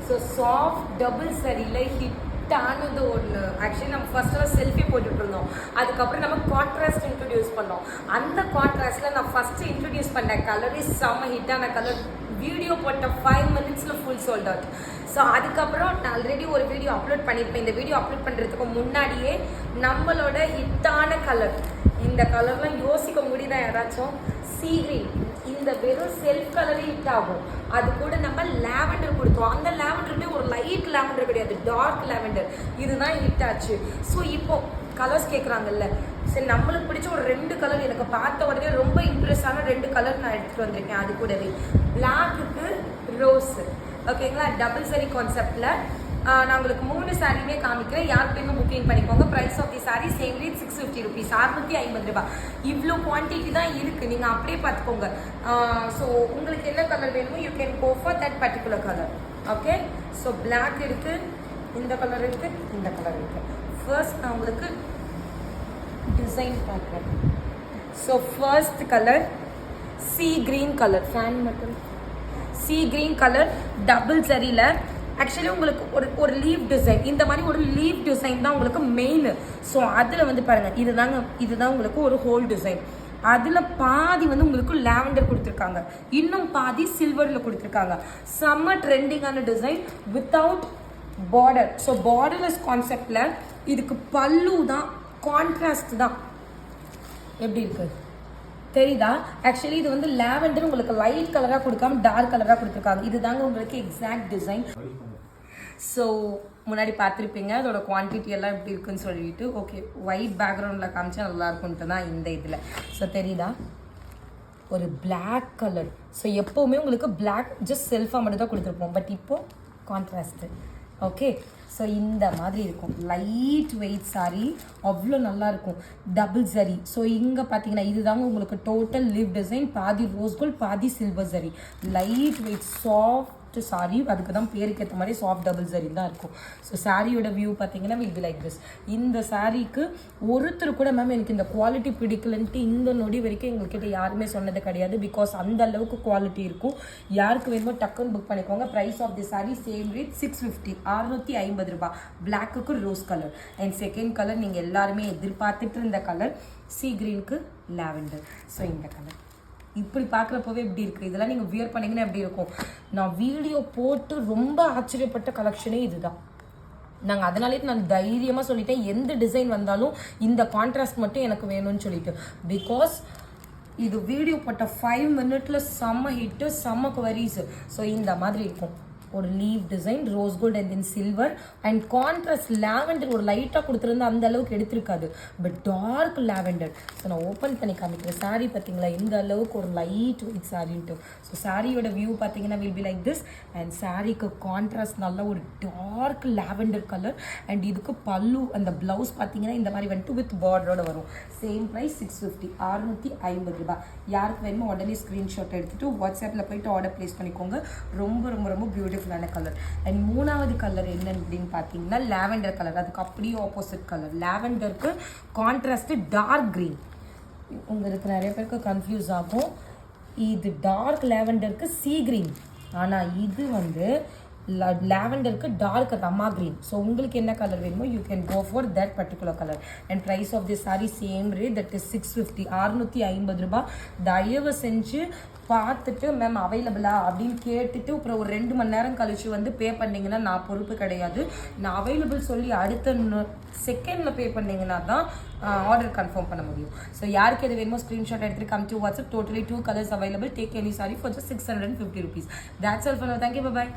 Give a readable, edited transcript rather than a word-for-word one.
So soft double சரியில் ஹிட்டானது ஒன்று. Actually நம்ம first selfie போட்டுட்டு இருந்தோம், அதுக்கப்புறம் நம்ம கான்ட்ராஸ்ட் இன்ட்ரடியூஸ் பண்ணோம். அந்த கான்ட்ராஸ்டில் நான் ஃபஸ்ட்டு இன்ட்ரடியூஸ் பண்ண கலரே செம்ம ஹிட்டான கலர். வீடியோ போட்ட 5 மினிட்ஸில் ஃபுல் சோல்ட் அவுட். ஸோ அதுக்கப்புறம் நான் ஆல்ரெடி ஒரு வீடியோ அப்லோட் பண்ணியிருப்பேன். இந்த வீடியோ அப்லோட் பண்ணுறதுக்கு முன்னாடியே நம்மளோட ஹிட்டான கலர், இந்த கலர்லாம் யோசிக்க முடியுதா யாராச்சும்? Sea green. இந்த வெறும் செல்ஃப் கலரே ஹிட் ஆகும். அது கூட நம்ம லாவெண்டர் கொடுத்தோம். அந்த லாவெண்டர்லேயே ஒரு லைட் லாவெண்டர் கிடையாது, டார்க் லாவெண்டர். இதுதான் ஹிட் ஆச்சு. ஸோ இப்போ கலர்ஸ் கேட்குறாங்கல்ல, சரி நம்மளுக்கு பிடிச்ச ஒரு 2 கலர், எனக்கு பார்த்த உடனே ரொம்ப இம்ப்ரெஸ் ஆன 2 கலர் நான் எடுத்துகிட்டு வந்திருக்கேன். அது கூடவே பிளாக்குக்கு ரோஸு, ஓகேங்களா? டபுள் சரி கான்செப்டில் நான் உங்களுக்கு 3 சாரியுமே காமிக்கிறேன். யாருக்குமே புக்கிங் பண்ணிக்கோங்க. Price of the sari same rate 650 rupees, 650 ரூபாய். இவ்வளோ குவான்டிட்டி தான் இருக்குது, நீங்கள் அப்படியே பார்த்துக்கோங்க. ஸோ உங்களுக்கு என்ன கலர் வேணுமோ you can go for that particular colour. Okay, so black இருக்குது, இந்த கலர் இருக்குது, இந்த கலர் இருக்குது. ஃபர்ஸ்ட் நான் உங்களுக்கு டிசைன் பார்க்குறேன். So first colour sea green colour, ஃபேன் மட்டும் சி கிரீன் கலர் டபுள் சரியில். ஆக்சுவலி உங்களுக்கு ஒரு லீவ் டிசைன், இந்த மாதிரி ஒரு லீவ் டிசைன் தான் உங்களுக்கு மெயின். ஸோ அதில் வந்து பாருங்கள், இதுதான் உங்களுக்கு ஒரு ஹோல் டிசைன். அதில் பாதி வந்து உங்களுக்கு லாவெண்டர் கொடுத்துருக்காங்க, இன்னும் பாதி சில்வரில் கொடுத்துருக்காங்க. செம்ம ட்ரெண்டிங்கான design without border. So borderless கான்செப்டில் இதுக்கு பல்லு தான், கான்ட்ராஸ்ட் தான். எப்படி இருக்குது தெரியுதா? ஆக்சுவலி இது வந்து லாவெண்டர் உங்களுக்கு லைட் கலராக கொடுக்காம டார்க் கலராக கொடுத்துருக்காங்க. இதுதாங்க உங்களுக்கு எக்ஸாக்ட் டிசைன். ஸோ முன்னாடி பார்த்துருப்பீங்க அதோட குவான்டிட்டி எல்லாம் எப்படி இருக்குன்னு சொல்லிட்டு. ஓகே, ஒயிட் பேக்ரவுண்டில் காமிச்சா நல்லா இருக்கும்ட்டு தான் இந்த இதில். ஸோ தெரியுதா ஒரு பிளாக் கலர். ஸோ எப்போவுமே உங்களுக்கு பிளாக் ஜஸ்ட் செல்ஃபாக மட்டும் தான் கொடுத்துருப்போம், பட் இப்போது கான்ட்ராஸ்ட்டு. ஓகே, ஸோ இந்த மாதிரி இருக்கும். லைட் வெயிட் சாரி, அவ்வளோ நல்லாயிருக்கும். டபுள் சரி. ஸோ இங்கே பார்த்தீங்கன்னா இதுதாங்க உங்களுக்கு டோட்டல் லிவ் டிசைன். பாதி ரோஸ் கோல்ட், பாதி சில்வர் சரி. லைட் வெயிட் சாஃப்ட் சாரி, அதுக்கு தான் பேருக்கு ஏற்ற மாதிரி சாஃப்ட் டபுள் சரி தான் இருக்கும். ஸோ சாரியோட வியூ பார்த்தீங்கன்னா வில் பி லைக் திஸ். இந்த சாரீக்கு ஒருத்தர் கூட மேம் எனக்கு இந்த குவாலிட்டி பிடிக்கலன்ட்டு இந்த நொடி வரைக்கும் எங்கள்கிட்ட யாருமே சொன்னது கிடையாது. பிகாஸ் அந்த அளவுக்கு குவாலிட்டி இருக்கும். யாருக்கு வேணுமோ டக்குன்னு புக் பண்ணிக்கோங்க. Price of the sari same rate 650, 650 ரூபாய். பிளாக்குக்கு rose colour and second colour நீங்கள் எல்லாருமே எதிர்பார்த்துட்டு இருந்த கலர் சீ கிரீனுக்கு லாவெண்டர். ஸோ இந்த கலர் இப்படி பார்க்குறப்பவே எப்படி இருக்குது, இதெல்லாம் நீங்கள் வியர் பண்ணிங்கன்னா எப்படி இருக்கும். நான் வீடியோ போட்டு ரொம்ப ஆச்சரியப்பட்ட கலெக்ஷனே இதுதான். நாங்கள் அதனாலே நான் தைரியமாக சொல்லிட்டேன், எந்த டிசைன் வந்தாலும் இந்த கான்ட்ராஸ்ட் மட்டும் எனக்கு வேணும்னு சொல்லிட்டு. பிகாஸ் இது வீடியோ போட்ட 5 மினிட்ல செம்ம ஹிட்டு, செம்ம குவரிஸ். ஸோ இந்த மாதிரி இருக்கும். ஒரு leaf design, rose gold and then silver and contrast lavender. ஒரு லைட்டாக கொடுத்துருந்தா அந்த அளவுக்கு எடுத்திருக்காது, பட் டார்க் லாவெண்டர். ஸோ நான் ஓப்பன் பண்ணி காமிக்கிறேன். சாரீ பார்த்தீங்களா எந்த அளவுக்கு ஒரு லைட் வெயிட் சாரின்ட்டு. ஸோ சாரியோட வியூ பார்த்தீங்கன்னா will be like this. And சாரீக்கு கான்ட்ராஸ்ட் நல்ல ஒரு டார்க் லாவெண்டர் கலர். அண்ட் இதுக்கு பல்லு அந்த ப்ளவுஸ் பார்த்தீங்கன்னா இந்த மாதிரி வந்துட்டு வித் பார்டரோட வரும். சேம் ப்ரைஸ் 650, 650 ரூபாய். யாருக்கு வேணுமோ உடனே ஸ்க்ரீன்ஷாட் எடுத்துகிட்டு வாட்ஸ்அப்பில் போய்ட்டு ஆர்டர் ப்ளேஸ் பண்ணிக்கோங்க. ரொம்ப ரொம்ப ரொம்ப பியூட்டிஃபுல்லான கலர். அண்ட் 3வது கலர் என்ன அப்படின்னு பார்த்தீங்கன்னா லாவெண்டர் கலர். அதுக்கு அப்படியே ஆப்போசிட் கலர். லாவெண்டருக்கு கான்ட்ராஸ்ட் டார்க் கிரீன். உங்களுக்கு நிறைய பேருக்கு கன்ஃபியூஸ் ஆகும், இது டார்க் லாவெண்டருக்கு சீ கிரீன், ஆனால் இது வந்து லாவெண்டருக்கு டார்க் ரமா கிரீன். ஸோ உங்களுக்கு என்ன கலர் வேணுமோ you can go for that particular colour. And price of the sari same rate, that is 650, 650 ரூபாய். தயவு செஞ்சு பார்த்துட்டு மேம் அவைலபிளா அப்படின்னு கேட்டுட்டு அப்புறம் ஒரு 2 மணி நேரம் கழிச்சு வந்து பே பண்ணிங்கன்னா நான் பொறுப்பு கிடையாது. நான் அவைலபிள் சொல்லி அடுத்த செகண்டில் பே பண்ணிங்கன்னா தான் ஆர்டர் கன்ஃபார்ம் பண்ண முடியும். ஸோ யாருக்கு எது வேணுமோ ஸ்க்ரீன்ஷாட் எடுத்துகிட்டு come to WhatsApp. Totally 2 colours available. Take any sorry for just 650 rupees. That's all for now. Thank you. Bye bye.